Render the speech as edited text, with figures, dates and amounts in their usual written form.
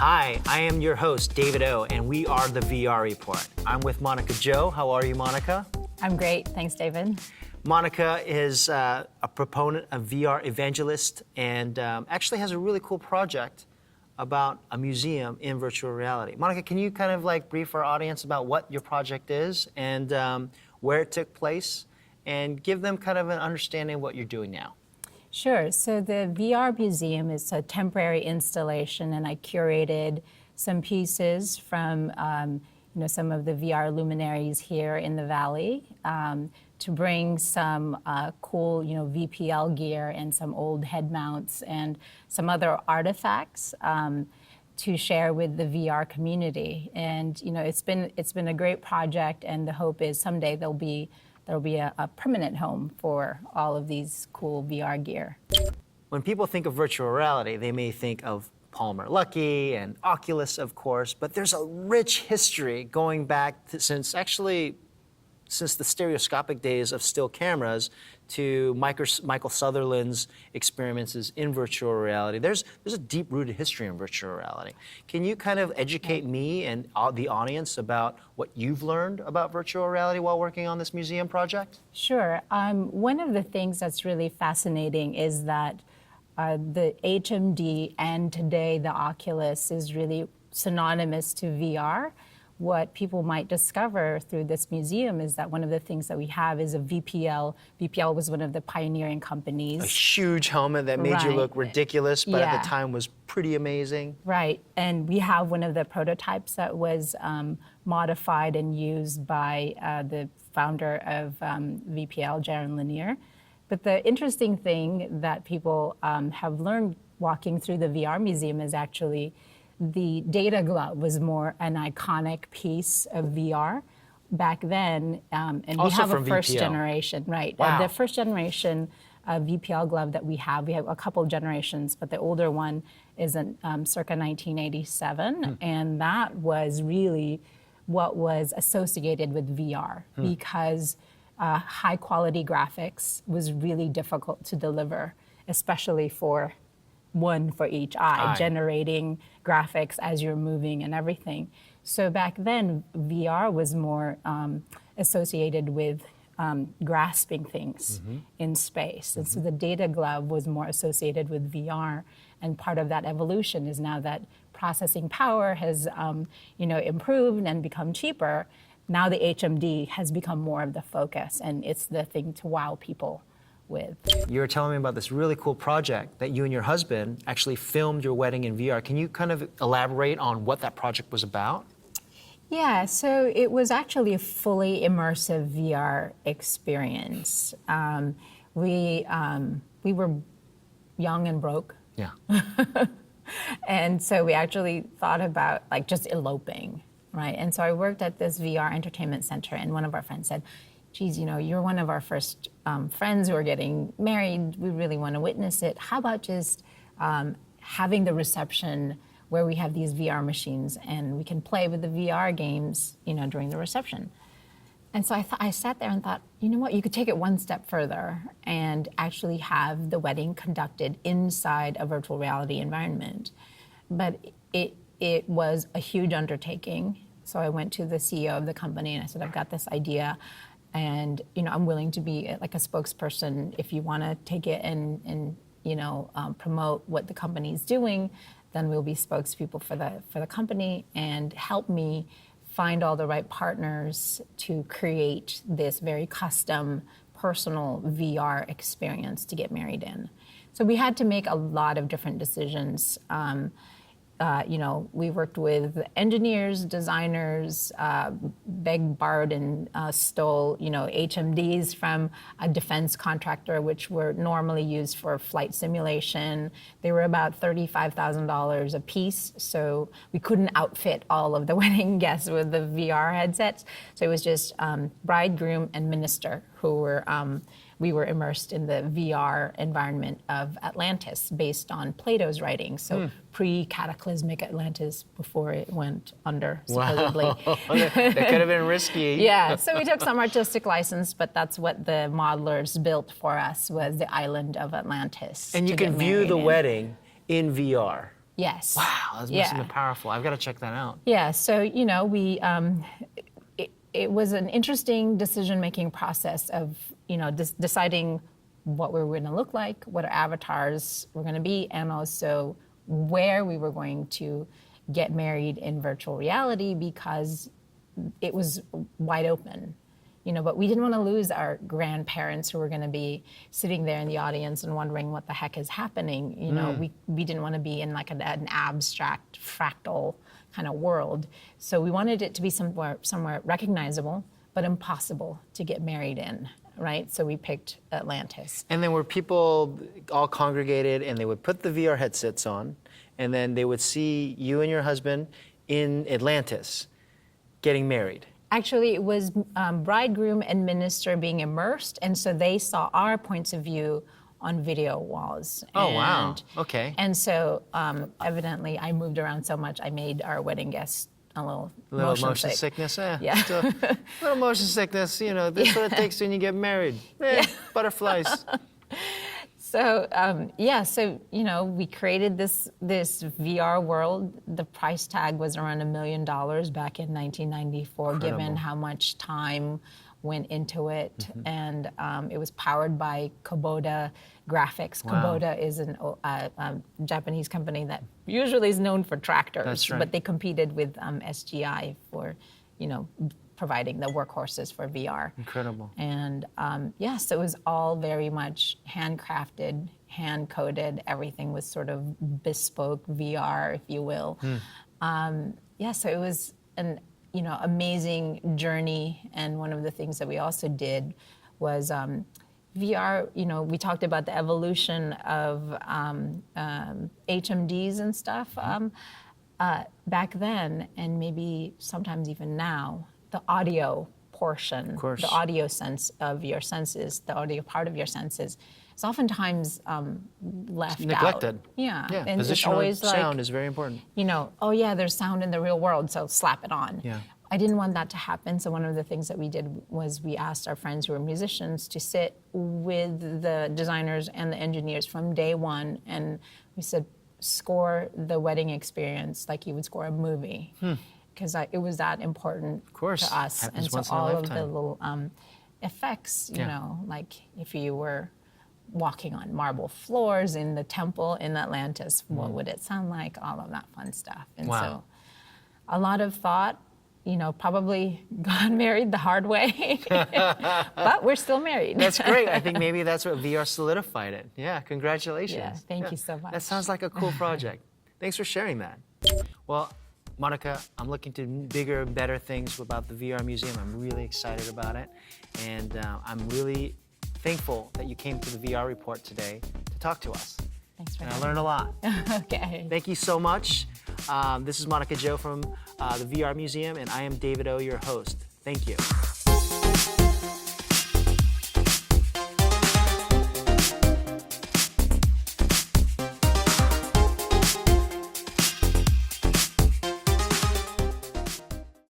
Hi, I am your host, David O, and we are the VR Report. I'm with Monika Jo. How are you, Monika? I'm great, thanks, David. Monika is a proponent, a VR evangelist, and actually has a really cool project about a museum in virtual reality. Monika, can you kind of like brief our audience about what your project is and where it took place, and give them kind of an understanding of what you're doing now? Sure, so the VR Museum is a temporary installation, and I curated some pieces from some of the VR luminaries here in the Valley to bring some cool VPL gear and some old head mounts and some other artifacts to share with the VR community. And it's been a great project, and the hope is someday there'll be a permanent home for all of these cool VR gear. When people think of virtual reality, they may think of Palmer Luckey and Oculus, of course, but there's a rich history going back since the stereoscopic days of still cameras to Michael Sutherland's experiences in virtual reality. There's a deep-rooted history in virtual reality. Can you kind of educate me and the audience about what you've learned about virtual reality while working on this museum project? Sure. One of the things that's really fascinating is that the HMD and today the Oculus is really synonymous to VR. What people might discover through this museum is that one of the things that we have is a VPL. VPL was one of the pioneering companies. A huge helmet that made you look ridiculous, but at the time was pretty amazing. Right, and we have one of the prototypes that was modified and used by the founder of VPL, Jaron Lanier. But the interesting thing that people have learned walking through the VR museum is actually the data glove was more an iconic piece of VR back then, and also we have a first VPL. Generation, right? Wow. The first generation VPL glove that we have a couple of generations, but the older one is in circa 1987, and that was really what was associated with VR because high quality graphics was really difficult to deliver, especially for one for each eye, generating graphics as you're moving and everything. So back then, VR was more associated with grasping things in space. And so the data glove was more associated with VR. And part of that evolution is now that processing power has improved and become cheaper. Now the HMD has become more of the focus, and it's the thing to wow people with. You were telling me about this really cool project that you and your husband actually filmed your wedding in VR. Can you kind of elaborate on what that project was about? Yeah, so it was actually a fully immersive VR experience. We were young and broke. Yeah. And so we actually thought about like just eloping, right? And so I worked at this VR entertainment center, and one of our friends said, geez, you're one of our first friends who are getting married. We really want to witness it. How about just having the reception where we have these VR machines and we can play with the VR games, during the reception? And so I sat there and thought, you know what, you could take it one step further and actually have the wedding conducted inside a virtual reality environment. But it was a huge undertaking. So I went to the CEO of the company and I said, I've got this idea. And I'm willing to be like a spokesperson if you want to take it and promote what the company's doing. Then we'll be spokespeople for the company and help me find all the right partners to create this very custom, personal VR experience to get married in. So we had to make a lot of different decisions. We worked with engineers, designers, begged, borrowed, and stole, HMDs from a defense contractor, which were normally used for flight simulation. They were about $35,000 a piece, so we couldn't outfit all of the wedding guests with the VR headsets. So it was just bride, groom, and minister who were we were immersed in the VR environment of Atlantis based on Plato's writings. So pre-cataclysmic Atlantis before it went under, supposedly. Wow. That could have been risky. Yeah, so we took some artistic license, but that's what the modelers built for us, was the island of Atlantis. And you can view the wedding in VR. Yes. Wow, that must have been powerful. I've got to check that out. Yeah, so, we, it was an interesting decision-making process of, deciding what we were going to look like, what our avatars were going to be, and also where we were going to get married in virtual reality, because it was wide open. But we didn't want to lose our grandparents who were going to be sitting there in the audience and wondering what the heck is happening. We didn't want to be in like an abstract, fractal kind of world. So we wanted it to be somewhere recognizable, but impossible to get married in, right? So we picked Atlantis. And then were people all congregated and they would put the VR headsets on and then they would see you and your husband in Atlantis getting married? Actually, it was bridegroom and minister being immersed, and so they saw our points of view on video walls. Oh, wow. Okay. And so, evidently, I moved around so much, I made our wedding guests a little motion sick. sickness, Yeah. Still, little motion sickness, this is what it takes when you get married. Butterflies. So, we created this VR world. The price tag was around $1 million back in 1994, Incredible. given how much time went into it. And it was powered by Kubota Graphics. Wow. Kubota is a Japanese company that usually is known for tractors, That's right. but they competed with SGI for, providing the workhorses for VR. Incredible. And so it was all very much handcrafted, hand-coded. Everything was sort of bespoke VR, if you will. So it was an amazing journey. And one of the things that we also did was VR. We talked about the evolution of HMDs and stuff back then, and maybe sometimes even now. The audio portion, the audio sense of your senses, the audio part of your senses, is oftentimes left neglected. out. Yeah. And positional always sound is very important. There's sound in the real world, so slap it on. Yeah. I didn't want that to happen, so one of the things that we did was we asked our friends who were musicians to sit with the designers and the engineers from day one, and we said, score the wedding experience like you would score a movie. Because it was that important to us. Happens And so once in a all of lifetime. the little effects, like if you were walking on marble floors in the temple in Atlantis, what would it sound like? All of that fun stuff. And so a lot of thought, probably got married the hard way, but we're still married. That's great. I think maybe that's what VR solidified it. Yeah, congratulations. Yeah, thank you so much. That sounds like a cool project. Thanks for sharing that. Well, Monika, I'm looking to bigger and better things about the VR Museum. I'm really excited about it. And I'm really thankful that you came to the VR Report today to talk to us. Thanks for And I having learned a lot. Okay. Thank you so much. This is Monika Jo from the VR Museum, and I am David O, your host. Thank you.